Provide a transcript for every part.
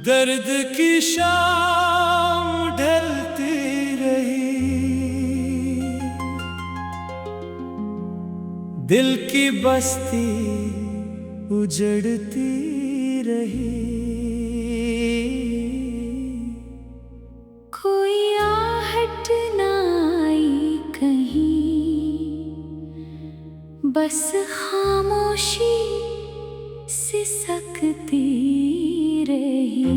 दर्द की शाम ढलती रही, दिल की बस्ती उजड़ती रही। कोई आहट ना आई कहीं, बस खामोशी सिसकती रही।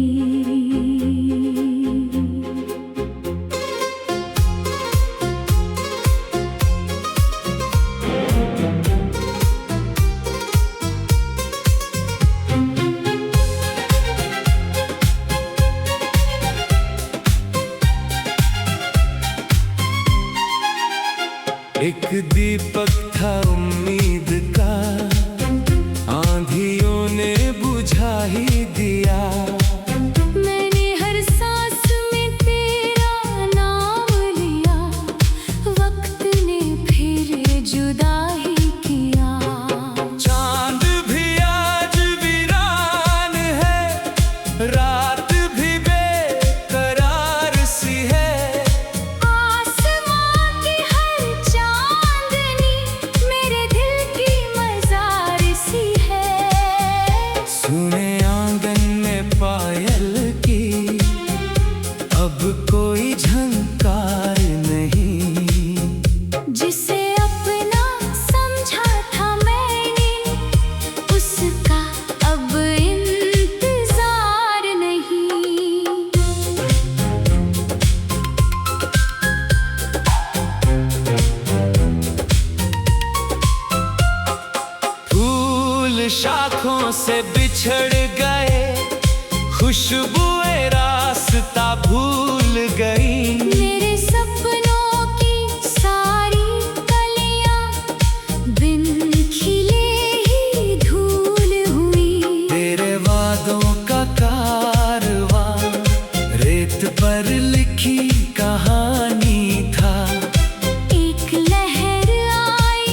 एक दीपक था उम्मीद का, आंधियों ने बुझा ही दिया। मैंने हर सांस में तेरा नाम लिया, वक्त ने फिर जुदा ही किया। चांद भी आज वीरान है, रात भी बेकरार सी है। आसमां की हर चांदनी मेरे दिल की मज़ार सी है। सुने आंगन में पायल की, अब कोई झंकार नहीं। जिसे अपना समझा था मैंने, उसका अब इंतजार नहीं। फूल शाखों से बिछड़ गए, खुशबुएं रास्ता भूल गई। मेरे सपनों की सारी कलियां बिन खिले ही धूल हुई। तेरे वादों का कारवां रेत पर लिखी कहानी था। एक लहर आई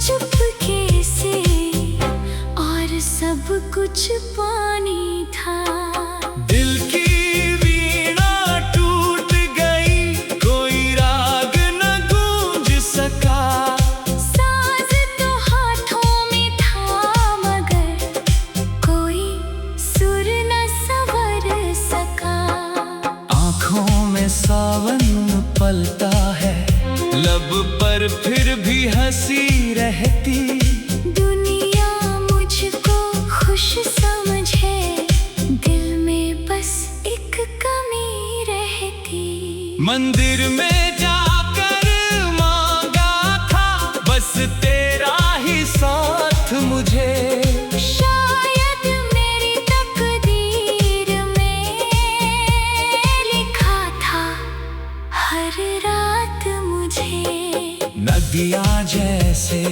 चुपके से और सब कुछ पानी था। दिल की वीणा टूट गई, कोई राग न गूंज सका। साज तो हाथों में था मगर कोई सुर न संवर सका। आँखों में सावन पलता है, लब पर फिर भी हंसी रहती। दुनिया मुझको खुश समझे, दिल में बस एक कमी रहती। मंदिर में जाकर मांगा था बस तेरा ही साथ मुझे। शायद मेरी तकदीर में लिखा था हर रात मुझे। नदियाँ जैसे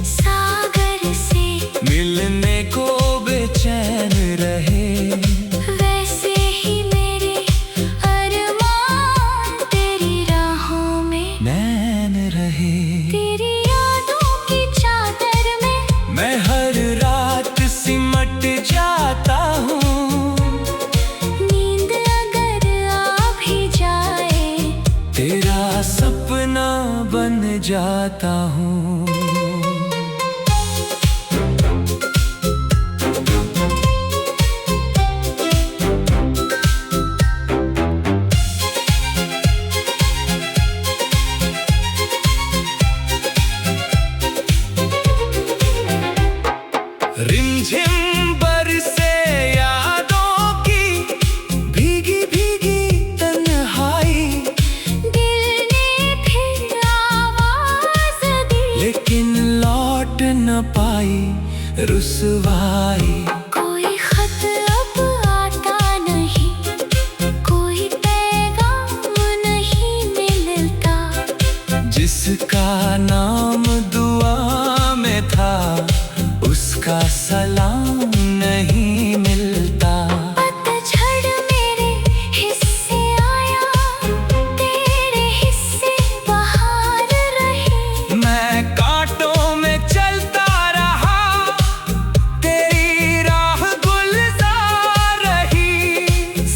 सागर से मिलने को बेचैन रहे, वैसे ही मेरे अरमान तेरी राहों में नैन रहे। तेरी यादों की चादर में मैं हर रात सिमट जाता हूँ, नींद अगर आ भी जाए तेरा सपना बन जाता हूँ। रिमझिम बरसे यादों की भीगी भीगी तन्हाई। दिल ने फिर आवाज दी, लेकिन लौट न पाई रुसवाई। कोई खत अब आता नहीं, कोई पैगाम नहीं मिलता। जिसका नाम दुआ में था, उसका सलाम नहीं मिलता। पतझड़ मेरे हिस्से आया, तेरे हिस्से बाहर रही। मैं कांटों में चलता रहा, तेरी राह गुलजार रही।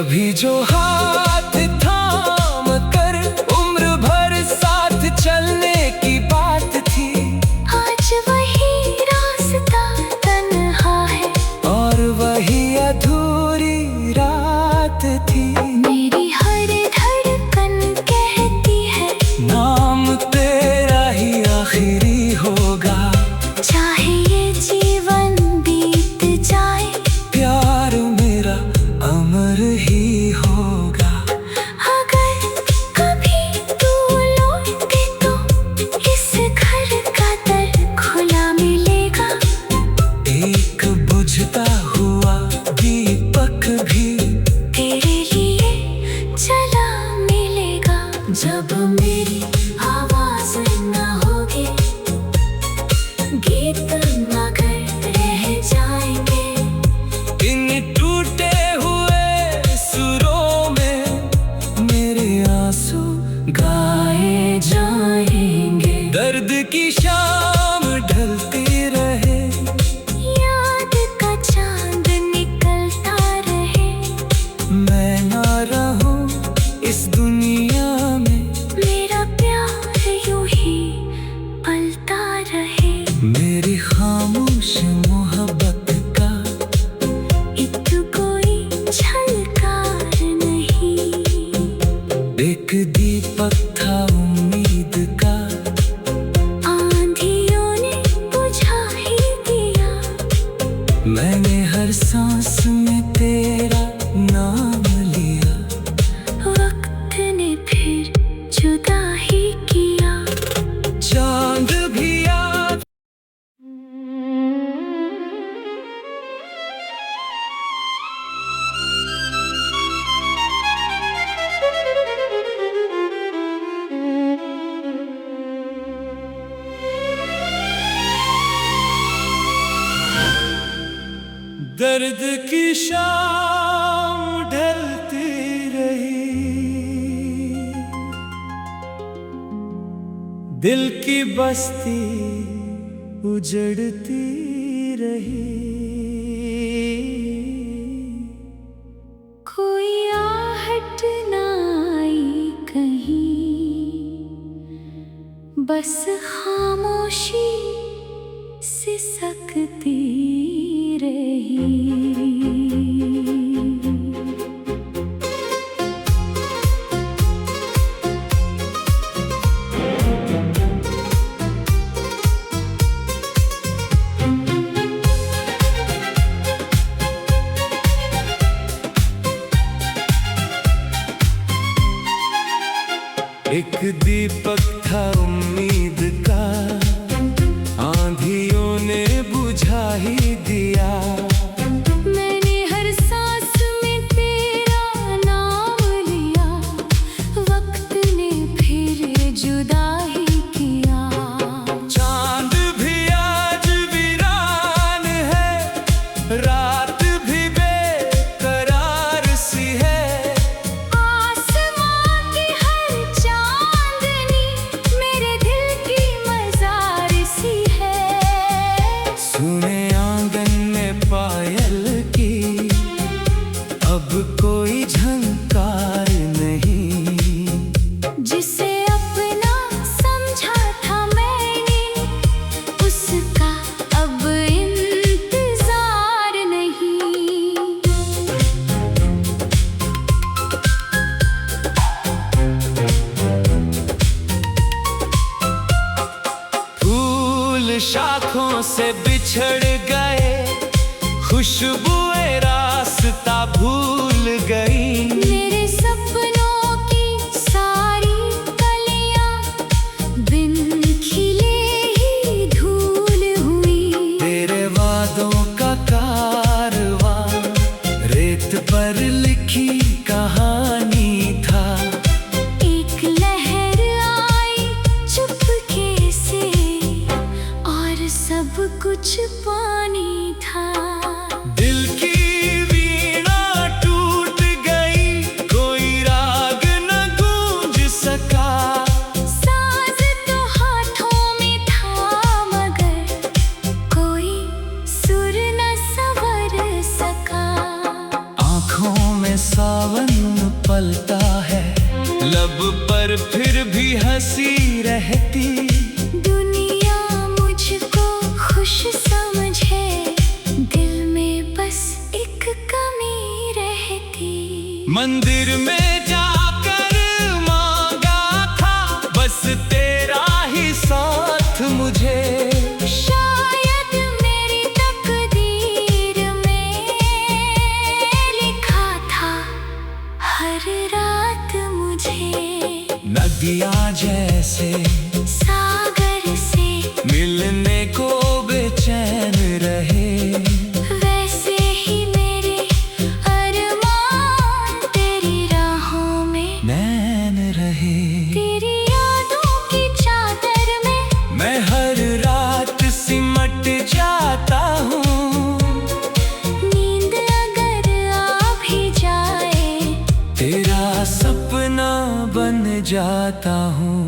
कभी जो हाथ थाम कर उम्र भर साथ चलने की बात थी, आज वही रास्ता तन्हा है और वही अधूरी रात थी। मेरी हर धड़कन कहती है नाम तेरा ही आखिरी होगा, चाहे ये जीवन बीत जाए प्यार मेरा अमर ही होगा। अगर कभी तू लौटे तो इस घर का दर खुला मिलेगा। एक बुझता हुआ दीपक भी तेरे लिए जला मिलेगा। जब मेरी आवाज न होगी, गीत मगर रह जाएंगे। इन टूटे हुए सुरों में मेरे आंसू गाए जाएंगे। दर्द की शाम ढलती रहे, याद का चांद निकलता रहे। मैं ना रहूं इस दुनिया में, मेरा प्यार यूं ही पलता रहे। मेरी खामोश मोहब्बत का इत कोई झलकार नहीं। एक दीपक था उम्मीद का, आंधियों ने बुझा ही दिया। मैंने हर सांस में तेरा नाम लिया। वक्त ने फिर जुदा ही किया। चांद भी याद दर्द की शाम ढलती रही, दिल की बस्ती उजड़ती रही। कोई आहट ना आई कहीं, बस खामोशी सिसकती रही। एक दीपक था उम्मीद का, आंधियों ने बुझा ही दिया। मैंने हर सांस में तेरा नाम लिया। वक्त ने फिर जुदा ही किया। चांद भी आज वीरान है, रात भी बेकरार सी है। आसमां की हर चांदनी मेरे दिल की मजार सी है। सुने आंगन में पायल की, अब कोई झंकार नहीं। जिसे अपना समझा था मैंने, उसका अब इंतजार नहीं। फूल शाखों से बिछड़ गए, खुशबुएं रास्ता भूल गई। मेरे सपनों की सारी कलियां बिन खिले ही धूल हुई। तेरे वादों का कारवां रेत पर लिखी कहानी था। एक लहर आई चुपके से और सब कुछ पानी था। दिल की वीणा टूट गई, कोई राग न गूंज सका। साज तो हाथों में था मगर कोई सुर न संवर सका। आँखों में सावन पर फिर भी हंसी रहती। दुनिया मुझको खुश समझे, दिल में बस एक कमी रहती। मंदिर में जाकर मांगा था बस तेरा ही साथ मुझे। शायद मेरी तकदीर में लिखा था हर रात मुझे। नदियाँ जैसे सागर से मिलने को बेचैन रहे, वैसे ही मेरे अरमान तेरी राहों में नैन रहे। तेरी यादों की चादर में मैं हर रात सिमट जाता हूँ। नींद अगर आ भी जाए, तेरा सपना बन जाता हूँ।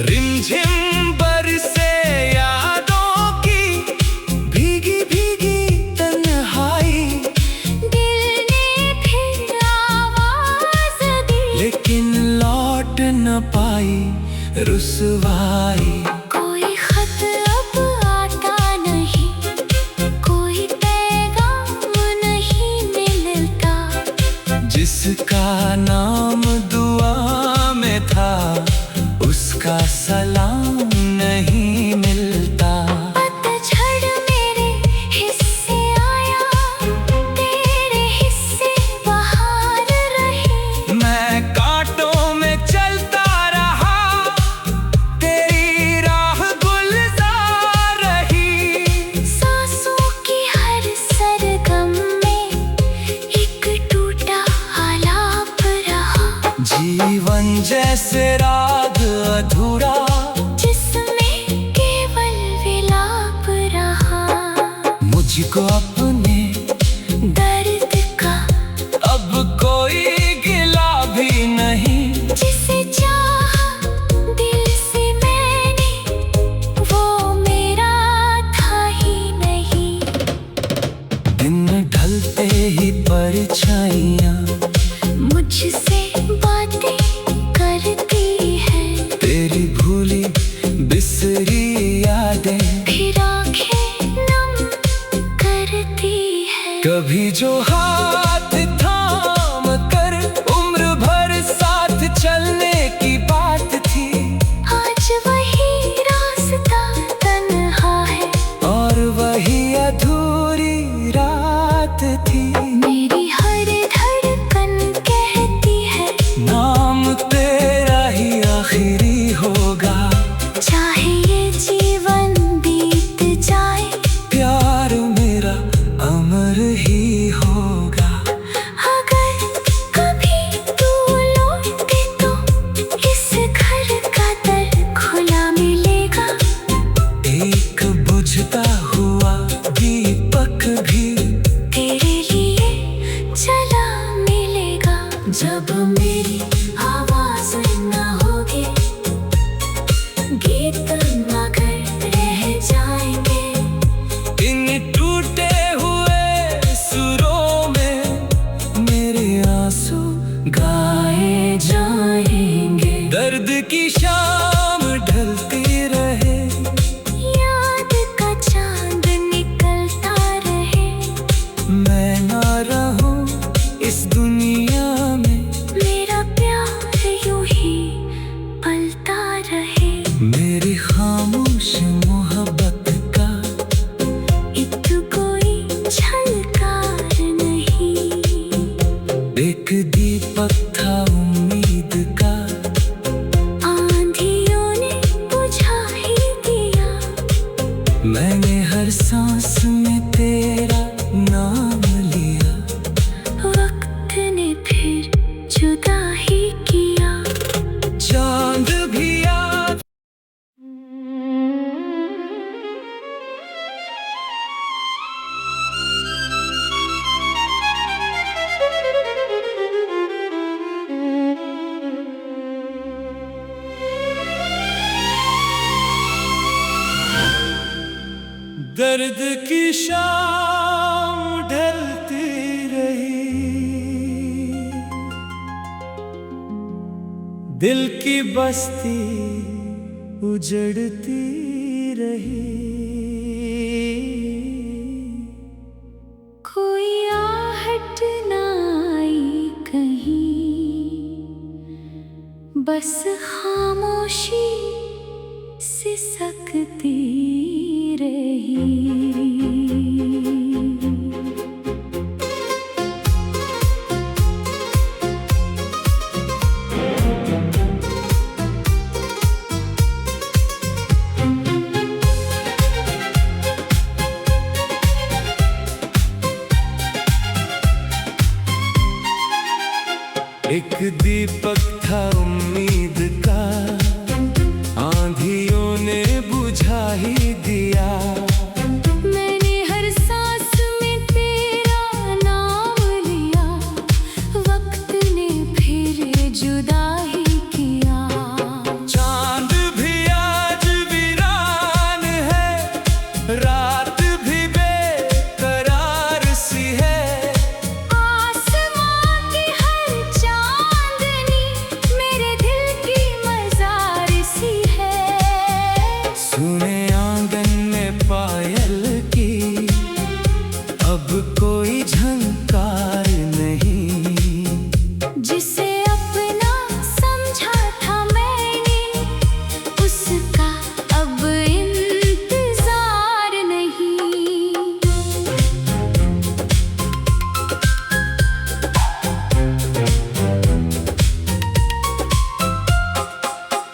रिमझिम बरसे यादों की भीगी भीगी तन्हाई, दिल ने फिर आवाज दी, लेकिन लौट न पाई रुसवाई। कोई खत अब आता नहीं, कोई पैगाम नहीं मिलता। जिसका नाम दुआ में था उसका सलाम नहीं मिलता। पतझड़ मेरे हिस्से आया, तेरे हिस्से बहार रही। मैं कांटों में चलता रहा, तेरी राह गुलजार रही। सांसों की हर सरगम में एक टूटा आलाप रहा। जीवन जैसे राग अधूरा, जिसमें केवल विलाप रहा। मुझको अपने दर्द का अब कोई गिला भी नहीं। जिसे चाहा दिल से मैंने, वो मेरा था ही नहीं। दिन ढलते ही परछाइयाँ मुझसे बातें करती है, तेरी भूली बिसरी यादें फिर आंखें नम करती है। कभी जो हाथ थाम कर उम्र भर साथ चलने की बात थी, आज वही रास्ता तन्हा है और वही अधूरी रात थी। मेरी हर धड़कन कहती है, नाम तेरा ही आखिरी होगा। चाहे ये जीवन बीत जाए, प्यार मेरा अमर ही होगा। अगर कभी तू लौटे तो इस घर का दर खुला मिलेगा। एक बुझता हुआ दीपक भी तेरे लिए चला मिलेगा। जब मेरी आवाज न होगी, गीत मगर रह जाएंगे। इन टूटे हुए सुरों में मेरे आंसू गाए जाएंगे। दर्द की शाम ढलती रहे, याद का चांद निकलता रहे। मैं ना रहूं इस दुनिया में, मेरा प्यार यूं ही पलता रहे। मेरी खामोश मोहब्बत का एक कोई झलकार नहीं। एक दीपक था उम्मीद का, आंधियों ने बुझा ही दिया। मैंने हर सांस में तेरा नाम लिया। वक्त ने फिर जुदा ही किया। चांद भी याद दर्द की शाम ढलती रही, दिल की बस्ती उजड़ती रही। कोई आहट ना आई कहीं, बस खामोशी सिसकती रही। एक दीपक था उम्मीद का, आंधियों ने बुझा ही दिया। मैंने हर सांस में तेरा नाम लिया, वक्त ने फिर जुदा ही किया। चांद भी आज वीरान है, रात भी बेकरार सी है। आसमां की हर चांदनी मेरे दिल की मज़ार सी है। सुने आंगन में पायल की, अब कोई झंकार नहीं। जिसे अपना समझा था मैंने, उसका अब इंतजार नहीं।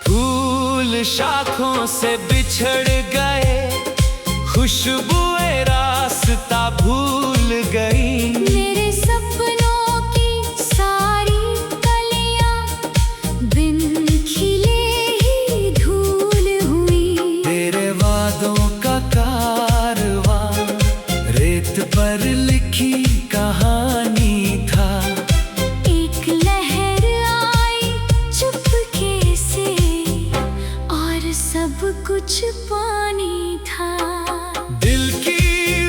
फूल शाखों से बिछड़ गए, खुशबुएं रास्ता भूल गई। मेरे सपनों की सारी कलियां बिन खिले ही धूल हुई। तेरे वादों का कारवां रेत पर लिखी कहानी था। एक लहर आई चुपके से और सब कुछ पानी था। दिल की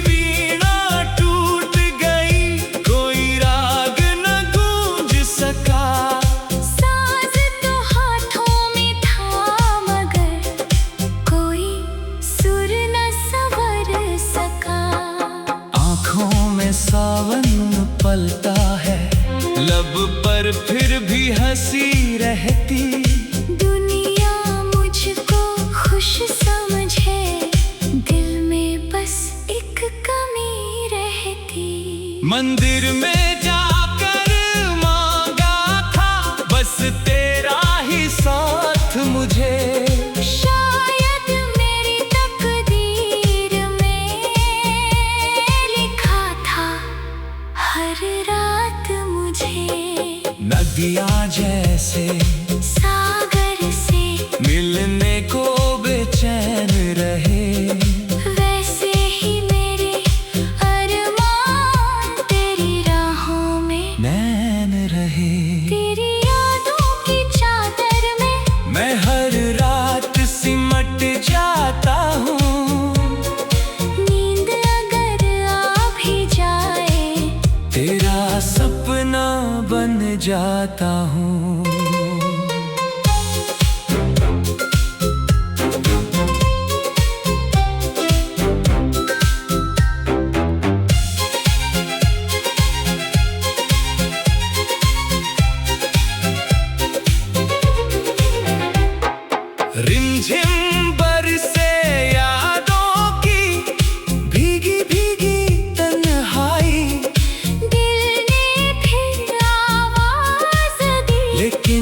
वीणा टूट गई, कोई राग न गूंज सका। साज तो हाथों में था मगर कोई सुर न संवर सका। आँखों में सावन पलता है, लब पर फिर भी हंसी रहती। दुनिया मुझको खुश समझे, दिल में बस एक कमी रहती। मंदिर में जाकर मांगा था बस तेरा ही साथ मुझे। शायद मेरी तकदीर में लिखा था हर रात मुझे। नदियाँ जैसे सागर से मिलने को बेचैन रहे, वैसे ही मेरे अरमान तेरी राहों में नैन रहे। तेरी यादों की चादर में मैं हर रात सिमट जाता हूँ। नींद अगर आ भी जाए, तेरा सपना बन जाता हूँ। रिमझिम बरसे यादों की भीगी भीगी तन्हाई, दिल ने फिर आवाज दी। लेकिन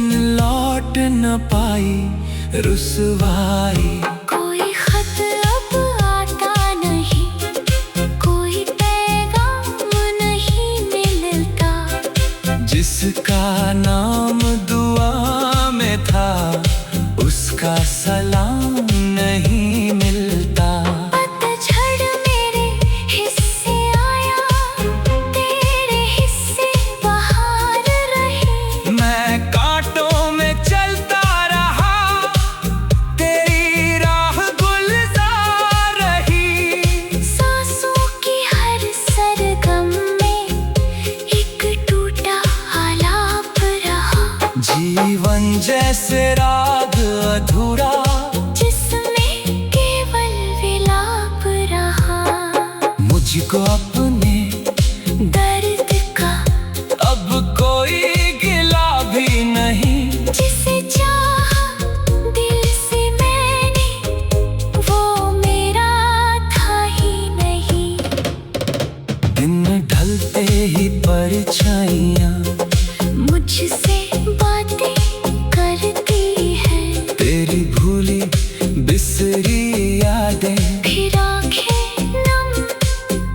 यादें फिर आंखें नम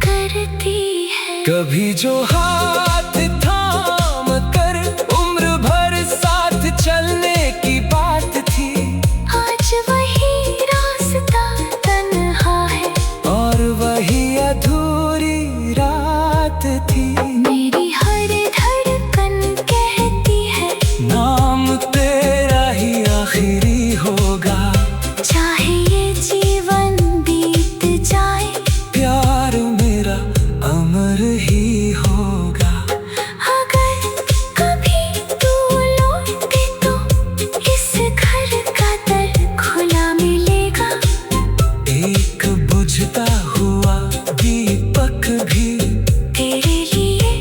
करती है। कभी जो हाथ थाम कर उम्र भर साथ चलने की बात थी, आज वही रास्ता तन्हा है और वही अधूरी रात थी। मेरी हर धड़कन कहती है नाम तेरा ही आखिरी होगा, चाहे ये जीवन बीत जाए प्यार मेरा अमर ही होगा। अगर कभी तू लौटे तो इस घर का दर खुला मिलेगा। एक बुझता हुआ दीपक भी तेरे लिए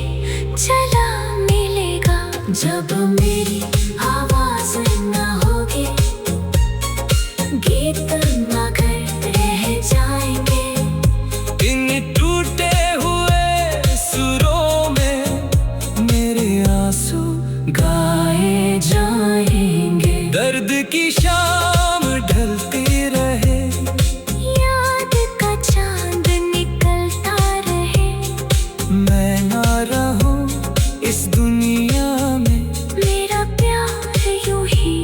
जला मिलेगा। जब मेरी आवाज न होगी, गीत मगर रह जाएंगे। इन टूटे हुए सुरों में मेरे आंसू गाए जाएंगे। दर्द की शाम ढलती रहे, याद का चांद निकलता रहे। मैं ना रहूं इस दुनिया में, मेरा प्यार यूं ही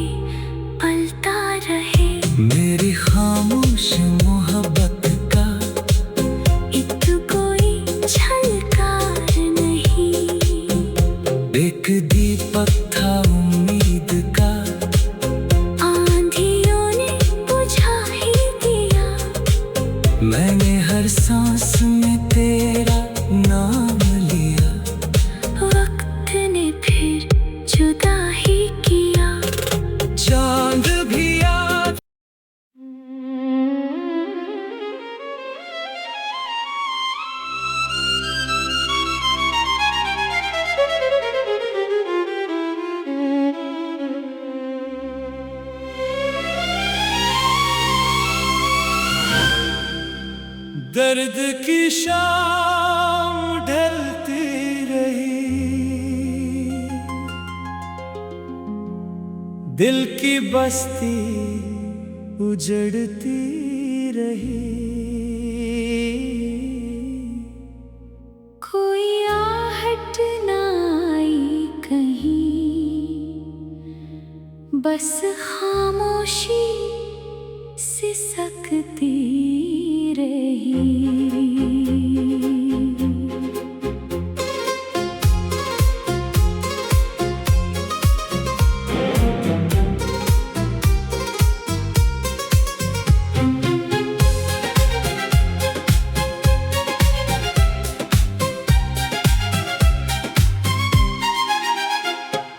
पलता रहे। मेरी खामोश मोहब्बत का एक कोई झलकार नहीं। एक दीपक था उम्मीद का, आंधियों ने बुझा ही दिया। मैंने हर सांस में तेरा नाम लिया। वक्त ने फिर जुदा ही किया। चांद भी याद दर्द की शाम ढलती रही, दिल की बस्ती उजड़ती रही। कोई आहट ना आई कहीं, बस खामोशी सिसकती रही।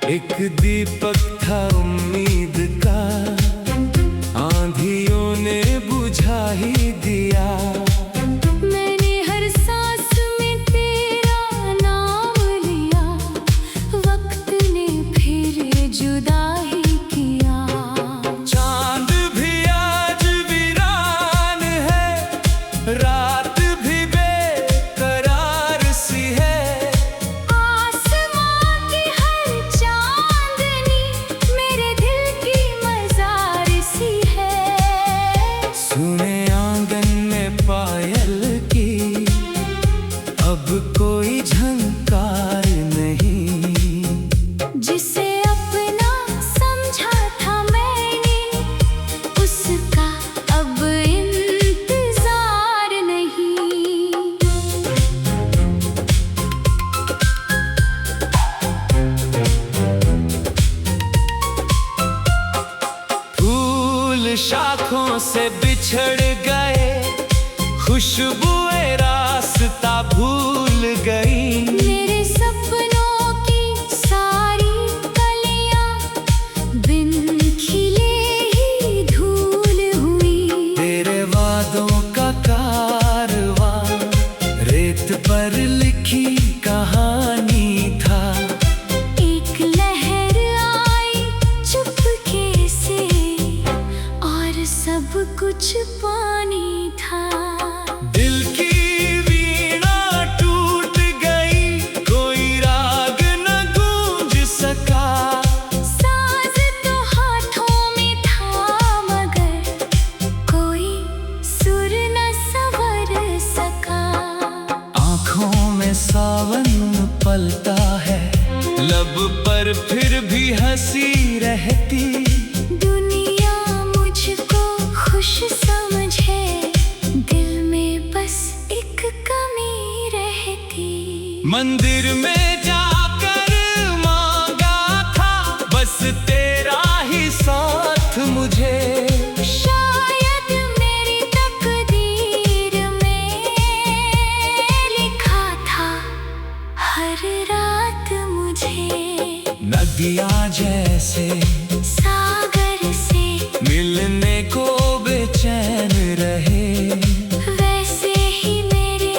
एक दीपक था उम्मीद का, आंधियों ने बुझा ही दिया। मैंने हर सांस में तेरा नाम लिया। वक्त ने फिर जुदा ही किया। चांद भी आज वीरान है, रात भी बेकरार सी है। आसमां की हर चांदनी मेरे दिल की मजार सी है। सुने आंगन में पायल की अब कोई झंकार नहीं। जिसे अपना समझा था मैंने, उसका अब इंतजार नहीं। फूल शाखों से बिछड़ गए, खुशबुएं रास्ता भूल गई। मेरे सपनों की सारी कलियां बिन खिले ही धूल हुई। तेरे वादों का कारवां रेत पर लिखी कहानी था। एक लहर आई चुपके से और सब कुछ पानी था। दिल की वीणा टूट गई, कोई राग न गूंज सका। साज तो हाथों में था मगर कोई सुर संभलता है, लब पर फिर भी हंसी रहती। दुनिया मुझको खुश समझे, दिल में बस एक कमी रहती। मंदिर में जाकर मांगा था बस तेरा ही साथ मुझे। शायद मेरी तकदीर में लिखा था हर रात मुझे। नदियाँ जैसे सागर से मिलने को बेचैन रहे, वैसे ही मेरे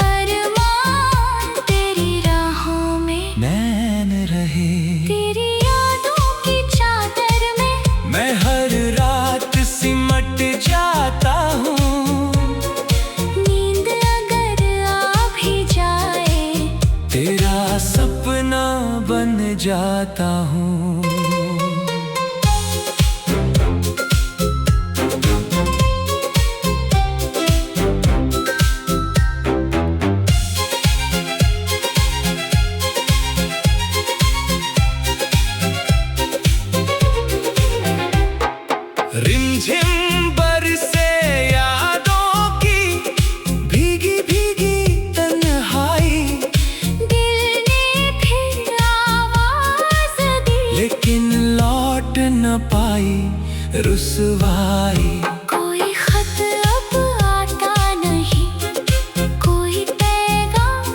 अरमान तेरी राहों में नैन रहे। तेरी यादों की चादर में मैं हर रात सिमट जाता हूँ, नींद अगर आ भी जाए तेरा सपना बन जाता हूँ। रिमझिम बरसे यादों की भीगी भीगी तन्हाई, दिल ने फिर आवाज दी, लेकिन लौट न पाई रुसवाई। कोई खत अब आता नहीं, कोई पैगाम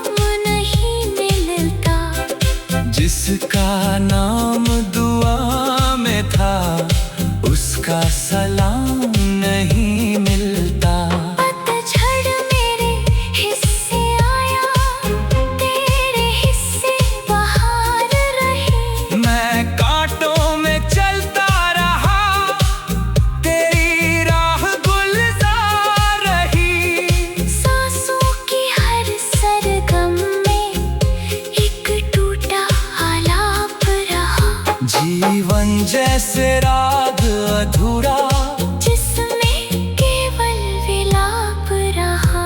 नहीं मिलता, जिसका नाम दुआ में था उसका सलाम नहीं मिलता। पतझड़ मेरे हिस्से आया, तेरे हिस्से बहार रही। मैं कांटों में चलता रहा, तेरी राह गुलजार रही। सांसों की हर सरगम में एक टूटा आलाप रहा। जीवन जैसे राग अधूरा, जिसमें केवल विलाप रहा।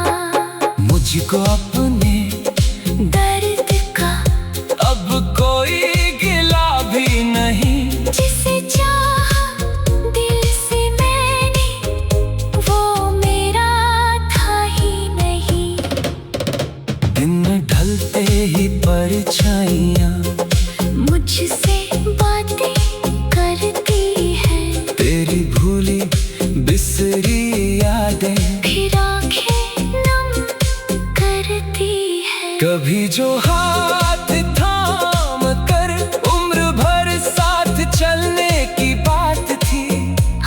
मुझको अपने दर्द का अब कोई गिला भी नहीं। जिसे चाहा दिल से मैंने, वो मेरा था ही नहीं। दिन ढलते ही परछाइयाँ मुझसे बातें करती है, तेरी भूली बिसरी यादें फिर आंखें नम करती है। कभी जो हाथ थाम कर उम्र भर साथ चलने की बात थी,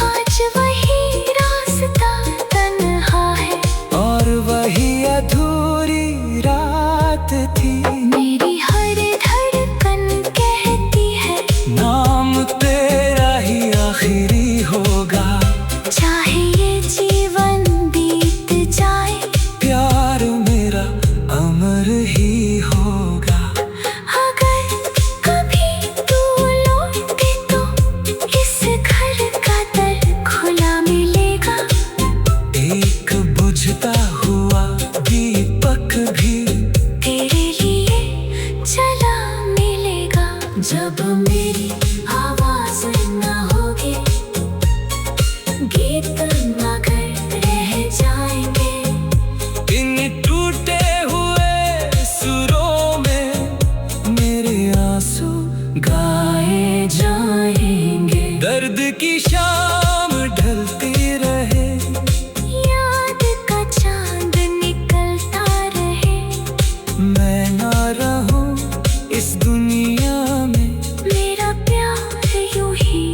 आज वही रास्ता तन्हा है और वही अधूरी रात थी। मेरी हर धड़कन कहती है, नाम तेरा ही आखिरी होगा, चाहे ये जीवन बीत जाए, प्यार मेरा अमर ही होगा। अगर कभी तू लौटे तो इस घर का दर खुला मिलेगा। एक बुझता हुआ दीपक भी तेरे लिए जला मिलेगा। जब मेरी आवाज न होगी, गीत मगर रह जाएंगे। इन टूटे हुए सुरों में मेरे आंसू गाए जाएंगे। दर्द की शाम ढलती रहे, याद का चांद निकलता रहे, मैं ना रहूं इस दुनिया में, मेरा प्यार यूं ही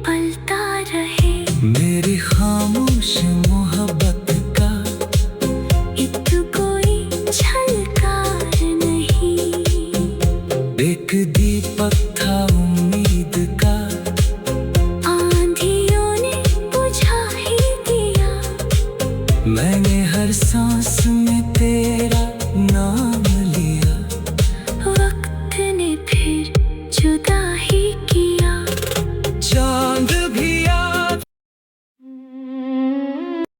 पलता रहे। मेरी खामोश मोहब्बत का इत कोई झलकार नहीं, एक दीपक था उम्मीद का, आंधियों ने बुझा ही दिया। मैंने हर सांस में तेरा नाम